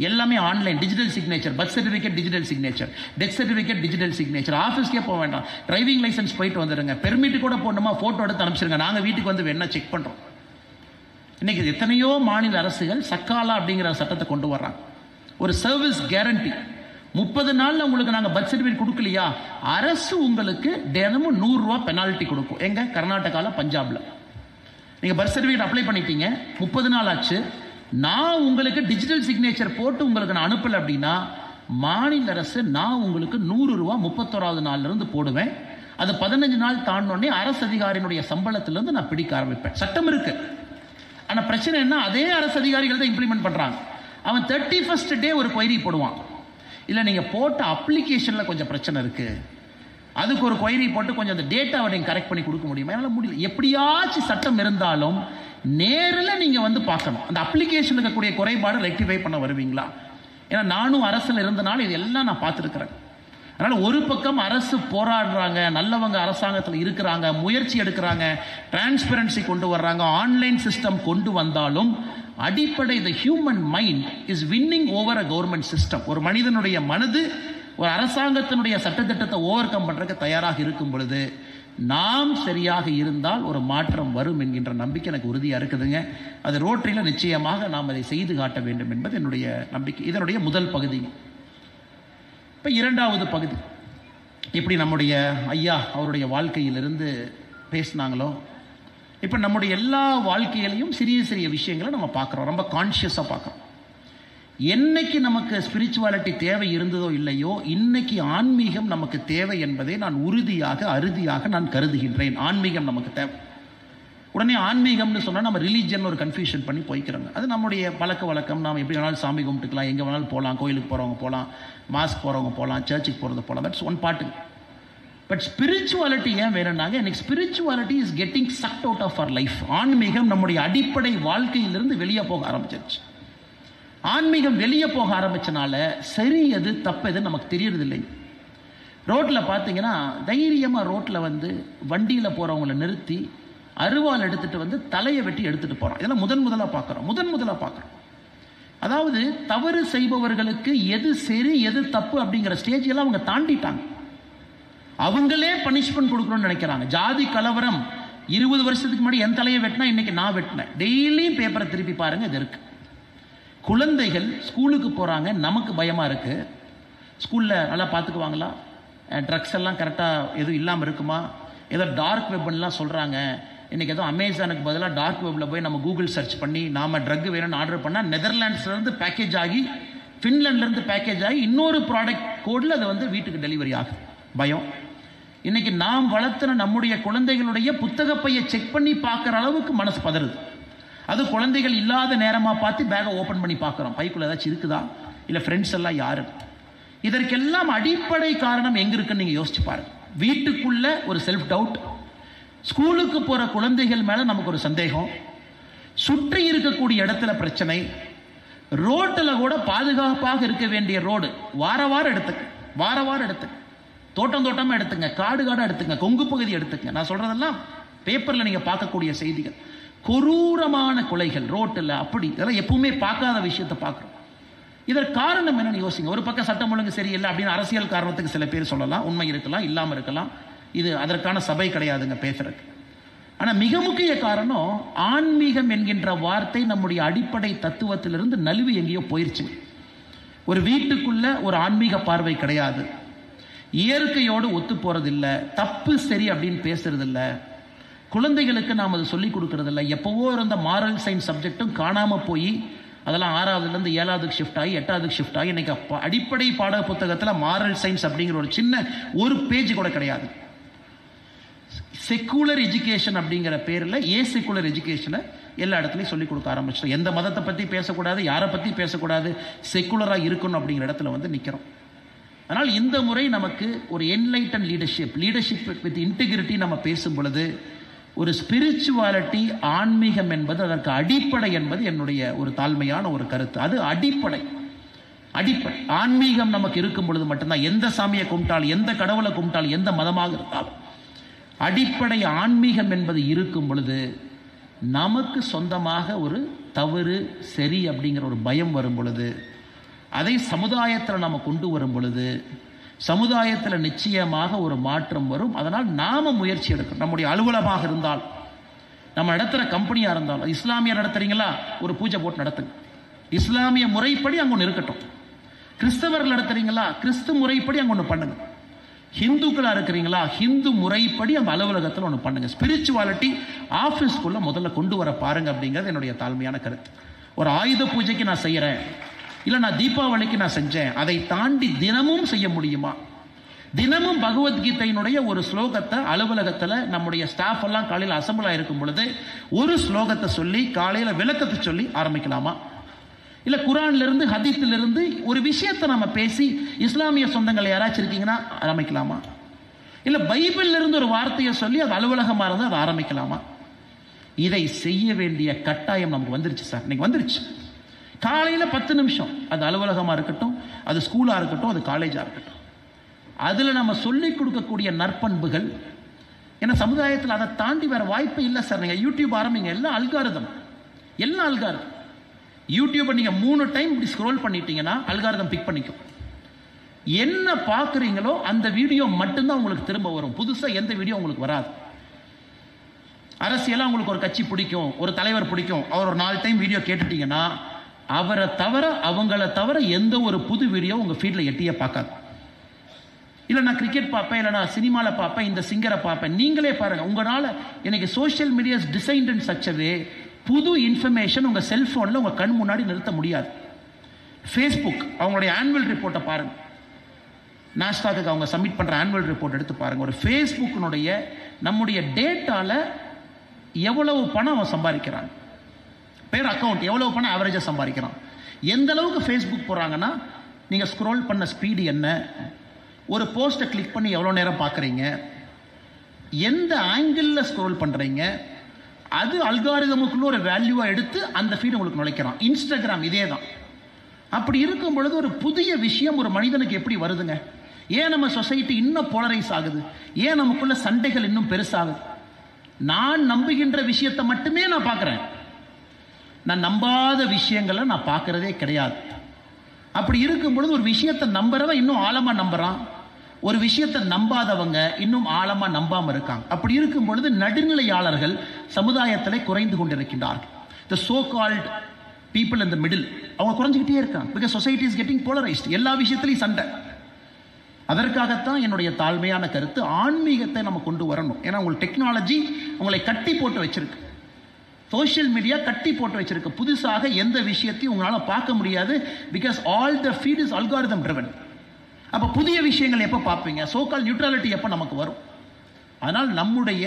எல்லாமே online, digital signature, birth certificate digital signature, death certificate digital signature. ஆஃபீஸ்க்கே போக வேண்டாம், டிரைவிங் லைசன்ஸ் போயிட்டு வந்துடுங்க, பெர்மிட் கூட போடணுமா ஃபோட்டோ எடுத்து அனுப்பிச்சிருங்க, நாங்கள் வீட்டுக்கு வந்து வேணா செக் பண்ணுறோம். இன்னைக்கு எத்தனையோ மாநில அரசுகள் சக்காலா அப்படிங்கிற சட்டத்தை கொண்டு வர்றாங்க. ஒரு சர்வீஸ் கேரண்டி. 30 நாளில் உங்களுக்கு நாங்கள் பர்த் சர்டிஃபிகேட் கொடுக்கலையா, அரசு உங்களுக்கு தினமும் 100 ரூபா பெனால்ட்டி கொடுக்கும். எங்க? கர்நாடகாவில், பஞ்சாபில். நீங்கள் பர்த் சர்டிஃபிகேட் அப்ளை பண்ணிட்டீங்க, 30 நாள் ஆச்சு, நான் உங்களுக்கு டிஜிட்டல் சிக்னேச்சர் போட்டு உங்களுக்கு நான் அனுப்பலை அப்படின்னா மாநில அரசு நான் உங்களுக்கு 100 ரூபா 31வது நாள்லேருந்து போடுவேன். அது 15 நாள் தாண்டோடனே அரசு அதிகாரியினுடைய சம்பளத்திலேருந்து நான் பிடிக்க ஆரம்பிப்பேன். சட்டம் இருக்கு. ஆனால் பிரச்சனை என்ன, அதே அரசு அதிகாரிகள் தான் இம்ப்ளிமெண்ட் பண்ணுறாங்க. அவன் 31st டே ஒரு கொயரி போடுவான். இல்லை நீங்கள் போட்ட அப்ளிகேஷனில் கொஞ்சம் பிரச்சனை இருக்குது, அதுக்கு ஒரு கொயரி போட்டு கொஞ்சம் அந்த டேட்டாவை நீங்கள் கரெக்ட் பண்ணி கொடுக்க முடியுமா? என்னால் முடியல. எப்படியாச்சும் சட்டம் இருந்தாலும் நேரில் நீங்கள் வந்து பார்க்கணும். அந்த அப்ளிகேஷன் இருக்கக்கூடிய குறைபாடு ரெக்டிஃபை பண்ண வருவீங்களா? ஏன்னா நானும் அரசில் இருந்தனால இதெல்லாம் நான் பார்த்துருக்குறேன். அதனால் ஒரு பக்கம் அரசு போராடுறாங்க, நல்லவங்க அரசாங்கத்தில் இருக்கிறாங்க, முயற்சி எடுக்கிறாங்க, டிரான்ஸ்பரன்சி கொண்டு வர்றாங்க, ஆன்லைன் சிஸ்டம் கொண்டு வந்தாலும் அடிப்படை the human mind is winning over a government system. ஒரு மனிதனுடைய மனது ஒரு அரசாங்கத்தினுடைய சட்டத்திட்டத்தை ஓவர் கம் பண்ணுறதுக்கு தயாராக இருக்கும் பொழுது நாம் சரியாக இருந்தால் ஒரு மாற்றம் வரும் என்கின்ற நம்பிக்கை எனக்கு உறுதியாக இருக்குதுங்க. அது ரோட்டரியில் நிச்சயமாக நாம் அதை செய்து காட்ட வேண்டும் என்பது என்னுடைய நம்பிக்கை. இதனுடைய முதல் பகுதி. இப்போ 2வது பகுதி, எப்படி நம்முடைய ஐயா அவருடைய வாழ்க்கையிலிருந்து பேசினாங்களோ, இப்போ நம்முடைய எல்லா வாழ்க்கையிலையும் சிறிய சிறிய விஷயங்களை நம்ம பார்க்குறோம், ரொம்ப கான்ஷியஸாக பார்க்குறோம். என்னைக்கு நமக்கு ஸ்பிரிச்சுவாலிட்டி தேவை இருந்ததோ இல்லையோ, இன்னைக்கு ஆன்மீகம் நமக்கு தேவை என்பதை நான் உறுதியாக அறுதியாக நான் கருதுகின்றேன். ஆன்மீகம் நமக்கு தேவை. உடனே ஆன்மீகம்னு சொன்னால் நம்ம ரிலீஜன் ஒரு கன்ஃபியூஷன் பண்ணி போய்க்கிறோங்க. அது நம்முடைய பழக்க வழக்கம். நாம் எப்படி வேணாலும் சாமி கும்பிட்டுக்கலாம், எங்கே வேணாலும் போகலாம், கோயிலுக்கு போகிறவங்க போகலாம், மாஸ்க் போகிறவங்க போகலாம், சர்ச்சுக்கு போகிறது போகலாம். That's one part. But spirituality ஏன் வேணும்னாங்க, எனக்கு spirituality is getting sucked out of our life. ஆன்மீகம் நம்முடைய அடிப்படை வாழ்க்கையிலிருந்து வெளியே போக ஆரம்பிச்சிருச்சு. ஆன்மீகம் வெளியே போக ஆரம்பிச்சனால சரி எது தப்பு எது நமக்கு தெரியறதில்லை. ரோட்டில் பார்த்தீங்கன்னா தைரியமாக ரோட்டில் வந்து வண்டியில் போகிறவங்கள நிறுத்தி அருவாள் எடுத்துகிட்டு வந்து தலையை வெட்டி எடுத்துகிட்டு போகிறோம். இதெல்லாம் முதலாக பார்க்குறோம். அதாவது தவறு செய்பவர்களுக்கு எது சரி எது தப்பு அப்படிங்கிற ஸ்டேஜ் எல்லாம் அவங்க தாண்டிட்டாங்க. அவங்களே பனிஷ்மெண்ட் கொடுக்கணும்னு நினைக்கிறாங்க. ஜாதி கலவரம் 20 வருஷத்துக்கு முன்னாடி என் தலையை வெட்டினா இன்னைக்கு நான் வெட்டினேன். டெய்லியும் பேப்பரை திருப்பி பாருங்க, இது இருக்கு. குழந்தைகள் ஸ்கூலுக்கு போறாங்க, நமக்கு பயமா இருக்கு. ஸ்கூல்ல நல்லா பார்த்துக்குவாங்களா, ட்ரக்ஸ் எல்லாம் கரெக்டாக எதுவும் இல்லாமல் இருக்குமா, ஏதோ டார்க் வெப்லாம் சொல்கிறாங்க. இன்றைக்கி ஏதோ அமேசானுக்கு பதிலாக டார்க் வெப்பில் போய் நம்ம கூகுள் சர்ச் பண்ணி நாம் ட்ரக் வேணும்னு ஆர்டர் பண்ணால் நெதர்லாண்ட்ஸ்லேருந்து பேக்கேஜ் ஆகி ஃபின்லாண்ட்லேருந்து பேக்கேஜ் ஆகி இன்னொரு ப்ராடக்ட் கோடில் அது வந்து வீட்டுக்கு டெலிவரி ஆகுது. பயம். இன்றைக்கி நாம் வளர்த்துன நம்முடைய குழந்தைகளுடைய புத்தக பையை செக் பண்ணி பார்க்குற அளவுக்கு மனசு பதறுது. அது குழந்தைகள் இல்லாத நேரமாக பார்த்து பேகை ஓப்பன் பண்ணி பார்க்குறோம், பைக்குள்ளே ஏதாச்சும் இருக்குதா, இல்லை ஃப்ரெண்ட்ஸ் எல்லாம் யாரு. இதற்கெல்லாம் அடிப்படை காரணம் எங்க இருக்குன்னு நீங்க யோசிச்சு பாருங்க. வீட்டுக்குள்ள ஒரு செல்ஃப் டவுட், ஸ்கூலுக்கு போற குழந்தைகள் மேல நமக்கு ஒரு சந்தேகம், சுற்றி இருக்கக்கூடிய இடத்துல பிரச்சனை, ரோட்டில் கூட பாதுகாப்பாக இருக்க வேண்டிய ரோடு வார வாரம் எடுத்துங்க, தோட்டமா எடுத்துங்க, காடு எடுத்துங்க, கொங்கு பகுதி எடுத்துங்க. நான் சொல்றதெல்லாம் பேப்பர்ல நீங்க பார்க்கக்கூடிய செய்திகள். கொடூரமான கொலைகள் ரோட்டில், அப்படி இதெல்லாம் எப்பவுமே பார்க்காத விஷயத்தை பார்க்குறோம். இதற்கு காரணம் என்னன்னு யோசிங்க. ஒரு பக்கம் சட்டம் ஒழுங்கு சரியில்லை அப்படின்னு அரசியல் காரணத்துக்கு சில பேர் சொல்லலாம், உண்மை இருக்கலாம், இல்லாமல் இருக்கலாம். இது அதற்கான சபை கிடையாதுங்க பேசுறதுக்கு. ஆனால் மிக முக்கிய காரணம், ஆன்மீகம் என்கின்ற வார்த்தை நம்முடைய அடிப்படை தத்துவத்திலிருந்து நழுவி எங்கேயோ போயிருச்சு. ஒரு வீட்டுக்குள்ள ஒரு ஆன்மீக பார்வை கிடையாது, இயற்கையோடு ஒத்து போறதில்லை, தப்பு சரி அப்படின்னு பேசுறதில்ல, குழந்தைகளுக்கு நாம் அதை சொல்லிக் கொடுக்கறதில்ல. எப்பவோ இருந்த மாரல் சயின்ஸ் சப்ஜெக்டும் காணாம போய் அதெல்லாம் 6வதுலேருந்து 7வதுக்கு ஷிஃப்ட் ஆகி 8வதுக்கு ஷிஃப்ட் ஆகி இன்னைக்கு அடிப்படை பாட புத்தகத்தில் மாரல் சயின்ஸ் அப்படிங்கிற ஒரு சின்ன ஒரு பேஜ் கூட கிடையாது. செக்குலர் எஜுகேஷன் அப்படிங்கிற பேரில் செக்குலர் எஜுகேஷனை எல்லா இடத்துலையும் சொல்லிக் கொடுக்க ஆரம்பிச்சிட்டோம். எந்த மதத்தை பற்றி பேசக்கூடாது, யாரை பற்றி பேசக்கூடாது, செக்குலராக இருக்கணும் அப்படிங்கிற இடத்துல வந்து நிற்கிறோம். அதனால் இந்த முறை நமக்கு ஒரு என்லைட்டன் லீடர்ஷிப் வித் இன்டெகிரிட்டி நம்ம பேசும் பொழுது ஒரு ஸ்பிரிச்சுவாலிட்டி, ஆன்மீகம் என்பது அதற்கு அடிப்படை என்பது என்னுடைய ஒரு தாழ்மையான ஒரு கருத்து. அது அடிப்படை. ஆன்மீகம் நமக்கு இருக்கும் பொழுது மட்டும்தான், எந்த சாமியை கும்பிட்டாலும், எந்த கடவுளை கும்பிட்டாலும், எந்த மதமாக இருந்தாலும், அடிப்படை ஆன்மீகம் என்பது இருக்கும் பொழுது நமக்கு சொந்தமாக ஒரு தவறு சரி அப்படிங்கிற ஒரு பயம் வரும் பொழுது, அதை சமுதாயத்தில் நம்ம கொண்டு வரும் பொழுது சமுதாயத்தில் நிச்சயமாக ஒரு மாற்றம் வரும். அதனால் நாம முயற்சி எடுக்கணும். நம்முடைய அலுவலகமாக இருந்தால், நம்ம நடத்துகிற கம்பெனியாக இருந்தாலும், இஸ்லாமிய நடத்துறீங்களா, ஒரு பூஜை போட்டு நடத்துங்க, இஸ்லாமிய முறைப்படி அங்கே ஒன்று இருக்கட்டும். கிறிஸ்தவர்கள் நடத்துறீங்களா, கிறிஸ்து முறைப்படி அங்கே ஒன்று பண்ணுங்க. ஹிந்துக்களாக இருக்கிறீங்களா, ஹிந்து முறைப்படி அந்த அலுவலகத்தில் ஒன்று பண்ணுங்க. ஸ்பிரிச்சுவாலிட்டி ஆஃபீஸ்க்குள்ள முதல்ல கொண்டு வர பாருங்க அப்படிங்கிறது என்னுடைய தாழ்மையான கருத்து. ஒரு ஆயுத பூஜைக்கு நான் செய்கிறேன், இல்லை நான் தீபாவளிக்கு நான் செஞ்சேன், அதை தாண்டி தினமும் செய்ய முடியுமா? தினமும் பகவத்கீதையினுடைய ஒரு ஸ்லோகத்தை அலுவலகத்தில் நம்முடைய ஸ்டாஃப் எல்லாம் காலையில் அசம்பிள் ஆயிருக்கும் பொழுது ஒரு ஸ்லோகத்தை சொல்லி காலையில் விளக்கத்தை சொல்லி ஆரம்பிக்கலாமா? இல்லை குரான்லேருந்து ஹதீஸிலிருந்து ஒரு விஷயத்தை நம்ம பேசி இஸ்லாமிய சொந்தங்கள் யாராச்சும் இருக்கீங்கன்னா ஆரம்பிக்கலாமா? இல்லை பைபிள்ல இருந்து ஒரு வார்த்தையை சொல்லி அது அலுவலகமாக இருந்தால் அதை ஆரம்பிக்கலாமா? இதை செய்ய வேண்டிய கட்டாயம் நமக்கு வந்துருச்சு சார். இன்னைக்கு வந்துருச்சு. காலையில் 10 நிமிஷம், அது அலுவலகமாக இருக்கட்டும், அது ஸ்கூலாக இருக்கட்டும், அது காலேஜாக இருக்கட்டும், அதில் நம்ம சொல்லிக் கொடுக்கக்கூடிய நற்பண்புகள். ஏன்னா சமுதாயத்தில் அதை தாண்டி வேற வாய்ப்பே இல்லை சார். நீங்கள் யூடியூப் ஆரம்பிங்க, எல்லாம் அல்காரிதம். யூடியூப்பை நீங்கள் 3 டைம் இப்படி ஸ்க்ரோல் பண்ணிட்டீங்கன்னா அல்காரிதம் பிக் பண்ணிக்கும். என்ன பார்க்குறீங்களோ அந்த வீடியோ மட்டும்தான் உங்களுக்கு திரும்ப வரும். புதுசாக எந்த வீடியோ உங்களுக்கு வராது. அரசியலாக உங்களுக்கு ஒரு கட்சி பிடிக்கும், ஒரு தலைவர் பிடிக்கும், அவர் ஒரு 4 டைம் வீடியோ கேட்டுட்டீங்கன்னா அவரை தவிர, அவங்கள தவிர எந்த ஒரு புது வீடியோ உங்கள் ஃபீல்டில் எட்டியே பார்க்காது. இல்லை நான் கிரிக்கெட் பார்ப்பேன், இல்லை நான் சினிமாவில் பார்ப்பேன், இந்த சிங்கரை பார்ப்பேன். நீங்களே பாருங்கள், உங்களால் இன்னைக்கு social medias designed in such a way புது இன்ஃபர்மேஷன் உங்கள் செல்ஃபோனில் உங்கள் கண் முன்னாடி நிறுத்த முடியாது. ஃபேஸ்புக் அவங்களுடைய ஆனுவல் ரிப்போர்ட்டை பாருங்கள், நாஸ்டாக்கு அவங்க சப்மிட் பண்ணுற ஆனுவல் ரிப்போர்ட் எடுத்து பாருங்கள். ஒரு ஃபேஸ்புக்கினுடைய நம்முடைய டேட்டாவில் எவ்வளவு பணம் அவன் சம்பாதிக்கிறான், பேர் அக்கௌண்ட் எவ்வளவு பணம் ஆவரேஜாக சம்பாதிக்கிறான், எந்த அளவுக்கு ஃபேஸ்புக் போகிறாங்கன்னா நீங்கள் ஸ்க்ரோல் பண்ண ஸ்பீடு என்ன, ஒரு போஸ்ட்டை கிளிக் பண்ணி எவ்வளோ நேரம் பார்க்குறீங்க, எந்த ஆங்கிளில் ஸ்க்ரோல் பண்ணுறீங்க, அது அல்காரிதமுக்குள்ள ஒரு வேல்யூவாக எடுத்து அந்த ஃபீட் உங்களுக்கு நுழைக்கிறான். இன்ஸ்டாகிராம் இதே தான். அப்படி இருக்கும் பொழுது ஒரு புதிய விஷயம் ஒரு மனிதனுக்கு எப்படி வருதுங்க? ஏன் நம்ம சொசைட்டி இன்னும் போலரைஸ் ஆகுது? ஏன் நமக்குள்ள சண்டைகள் இன்னும் பெருசாகுது? நான் நம்புகின்ற விஷயத்தை மட்டுமே நான் பார்க்குறேன், நான் நம்பாத விஷயங்களை நான் பார்க்கறதே கிடையாது. அப்படி இருக்கும் பொழுது ஒரு விஷயத்தை நம்புறவன் இன்னும் ஆழமாக நம்புறான், ஒரு விஷயத்தை நம்பாதவங்க இன்னும் ஆழமா நம்பாம இருக்காங்க. அப்படி இருக்கும் பொழுது நடுநிலையாளர்கள் சமுதாயத்தில் குறைந்து கொண்டிருக்கின்றார்கள். the so called people in the middle அவங்க குறைஞ்சிக்கிட்டே இருக்காங்க. because society is getting polarized. எல்லா விஷயத்திலையும் சண்டை. அதற்காகத்தான் என்னுடைய தாழ்மையான கருத்து, ஆன்மீகத்தை நம்ம கொண்டு வரணும். ஏன்னா உங்களுக்கு டெக்னாலஜி உங்களை கட்டி போட்டு வச்சிருக்கு, சோஷியல் மீடியா கட்டி போட்டு வச்சிருக்கு. புதுசாக எந்த விஷயத்தையும் உங்களால் பார்க்க முடியாது. Because all the feed is algorithm driven. அப்போ புதிய விஷயங்கள் எப்போ பார்ப்பீங்க? சோகால் நியூட்ரலிட்டி எப்போ நமக்கு வரும்? அதனால் நம்முடைய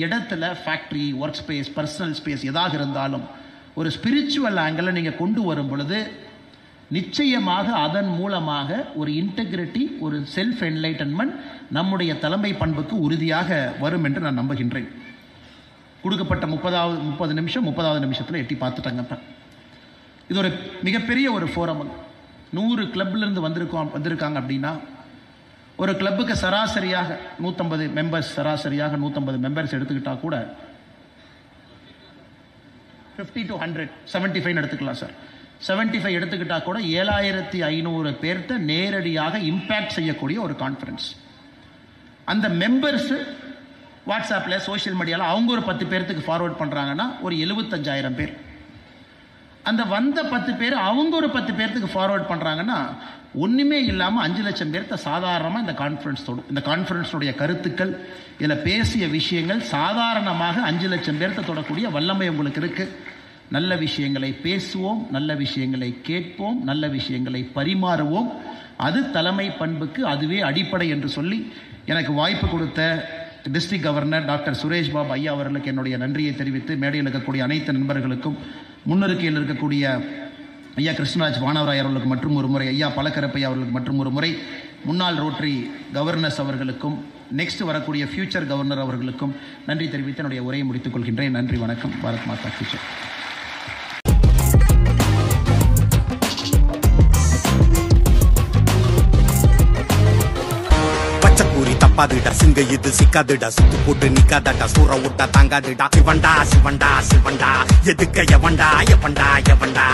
இடத்துல factory, work space, personal space எதாக இருந்தாலும் ஒரு ஸ்பிரிச்சுவல் ஆங்கிளை நீங்கள் கொண்டு வரும் பொழுது நிச்சயமாக அதன் மூலமாக ஒரு இன்டெகிரிட்டி, ஒரு செல்ஃப் என்லைட்டன்மெண்ட் நம்முடைய தலைமை பண்புக்கு உறுதியாக வரும் என்று நான் நம்புகின்றேன். கொடுக்கப்பட்ட 30 நிமிஷம் 30வது நிமிஷத்தில் எட்டி பார்த்துட்டாங்க. இது ஒரு மிகப்பெரிய ஒரு ஃபோரம். 100 கிளப்லேருந்து வந்திருக்காங்க அப்படின்னா ஒரு கிளப்புக்கு சராசரியாக 150 மெம்பர்ஸ், சராசரியாக 150 மெம்பர்ஸ் எடுத்துக்கிட்டா கூட 50 to 100, 75 எடுத்துக்கலாம் சார். 75 எடுத்துக்கிட்டா கூட 7500 பேர்கிட்ட நேரடியாக இம்பேக்ட் செய்யக்கூடிய ஒரு கான்ஃபரன்ஸ். அந்த மெம்பர்ஸ் வாட்ஸ்அப்பில், சோஷியல் மீடியாவில் அவங்க ஒரு 10 பேர்த்துக்கு ஃபார்வர்ட் பண்ணுறாங்கன்னா ஒரு 75,000 பேர். அந்த வந்த 10 பேர் அவங்க ஒரு 10 பேர்த்துக்கு ஃபார்வர்ட் பண்ணுறாங்கன்னா ஒன்றுமே இல்லாமல் 5 லட்சம் பேர்த்த சாதாரணமாக இந்த கான்ஃபரன்ஸ் தொடும். இந்த கான்ஃபரன்ஸுடைய கருத்துக்கள், இதில் பேசிய விஷயங்கள் சாதாரணமாக 5 லட்சம் பேர்த்த தொடக்கூடிய வல்லமை உங்களுக்கு இருக்குது. நல்ல விஷயங்களை பேசுவோம், நல்ல விஷயங்களை கேட்போம், நல்ல விஷயங்களை பரிமாறுவோம். அது தலைமை பண்புக்கு அதுவே அடிப்படை என்று சொல்லி எனக்கு வாய்ப்பு கொடுத்த district governor doctor Suresh Babu ஐயா அவர்களுக்கு என்னுடைய நன்றியை தெரிவித்து, மேடையில் இருக்கக்கூடிய அனைத்து நண்பர்களுக்கும், முன்னிருக்கையில் இருக்கக்கூடிய ஐயா கிருஷ்ணராஜ் வானவராய் அவர்களுக்கு மற்றும் ஒரு முறை, ஐயா பலக்கரப்பையா அவர்களுக்கு மற்றும் ஒரு முறை, முன்னாள் ரோட்டரி கவர்னர்ஸ் அவர்களுக்கும், நெக்ஸ்ட் வரக்கூடிய ஃபியூச்சர் கவர்னர் அவர்களுக்கும் நன்றி தெரிவித்து என்னுடைய உரையை முடித்துக் கொள்கின்றேன். நன்றி, வணக்கம். பாரத் மாதா கி ஜெய். தப்பாதுடா சிங்க இது சிக்காதுடா, சுத்து போட்டு நிக்காதடா, சூற விட்டா தாங்காதுடா. சிவண்டா சிவண்டா சிவண்டா, எதுக்க எவண்டா எவண்டா எவண்டா.